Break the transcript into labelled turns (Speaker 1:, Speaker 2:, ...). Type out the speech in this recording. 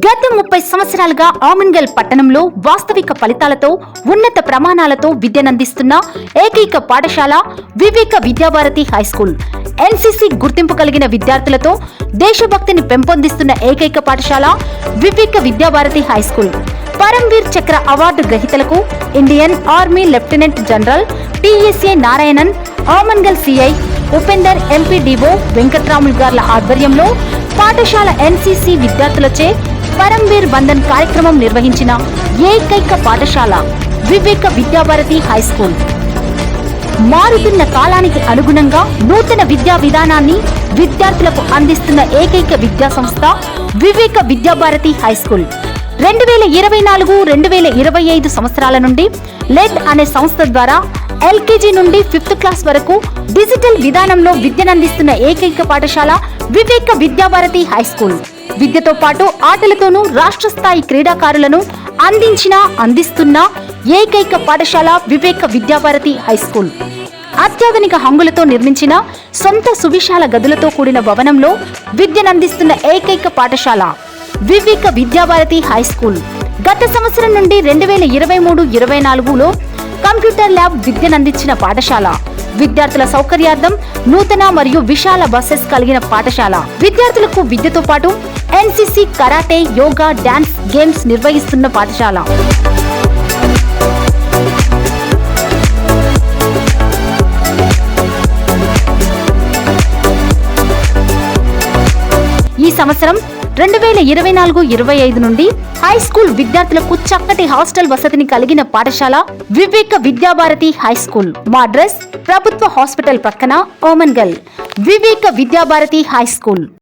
Speaker 1: గత 30 సంవత్సరాలుగా ఆమన్గల్ పట్టణంలో వాస్తవిక ఫలితాలతో ఉన్నత ప్రమాణాలతో విద్యనందిస్తున్న ఏకైక పాఠశాల వివేక విద్యాభారతి హైస్కూల్. ఎన్సీసీ గుర్తింపు కలిగిన విద్యార్థులతో దేశభక్తిని పెంపొందిస్తున్న ఏకైక పాఠశాల వివేక విద్యాభారతి హైస్కూల్. పరమ్వీర్ చక్ర అవార్డు గ్రహీతలకు Indian army lieutenant general TSA Narayanan, Amangal CI Upender, MPDO Venkatramulu గార్ల ఆధ్వర్యంలో పాఠశాల ఎన్సీసీ విద్యార్థులచే పరమ్వీర్ బంధన్ కార్యక్రమం నిర్వహించిన ఏకైక పాఠశాల వివేక విద్యాభారతి హైస్కూల్. మారుతున్న కాలానికి అనుగుణంగా నూతన విద్యా విధానాన్ని విద్యార్థులకు అందిస్తున్న ఏకైక విద్యా సంస్థ వివేక విద్యాభారతి హైస్కూల్. 2024-2025 సంవత్సరాల నుండి లెడ్ అనే సంస్థ ద్వారా ఎల్కేజీ నుండి 5th క్లాస్ వరకు డిజిటల్ విధానంలో విద్యనందిస్తున్న ఏకైక పాఠశాల వివేక విద్యాభారతి హైస్కూల్. విద్యతో పాటు ఆటలతోనూ రాష్ట్ర స్థాయి క్రీడాకారులను అందిస్తున్న ఏకైక పాఠశాల వివేక విద్యాభారతి హైస్కూల్. అత్యాధునిక హంగులతో నిర్మించిన సొంత సువిశాల గదులతో కూడిన భవనంలో విద్యనందిస్తున్న ఏకైక పాఠశాల వివేక విద్యాభారతి హైస్కూల్. గత సంవత్సరం నుండి 2023-24లో కంప్యూటర్ ల్యాబ్ విద్యనందించిన పాఠశాల. విద్యార్థుల సౌకర్యార్థం నూతన మరియు విశాల బస్సెస్ కలిగిన పాఠశాల. విద్యార్థులకు విద్యతో పాటు NCC, karate, yoga, dance, games నిర్వహిస్తున్న పాఠశాల. ఈ సంవత్సరం 2024-25 నుండి హై స్కూల్ విద్యార్థులకు చక్కటి హాస్టల్ వసతిని కలిగిన పాఠశాల వివేక విద్యాభారతి హై స్కూల్. మా అడ్రస్ ప్రభుత్వ హాస్పిటల్ పక్కన, ఆమన్గల్. వివేక విద్యాభారతి హై స్కూల్.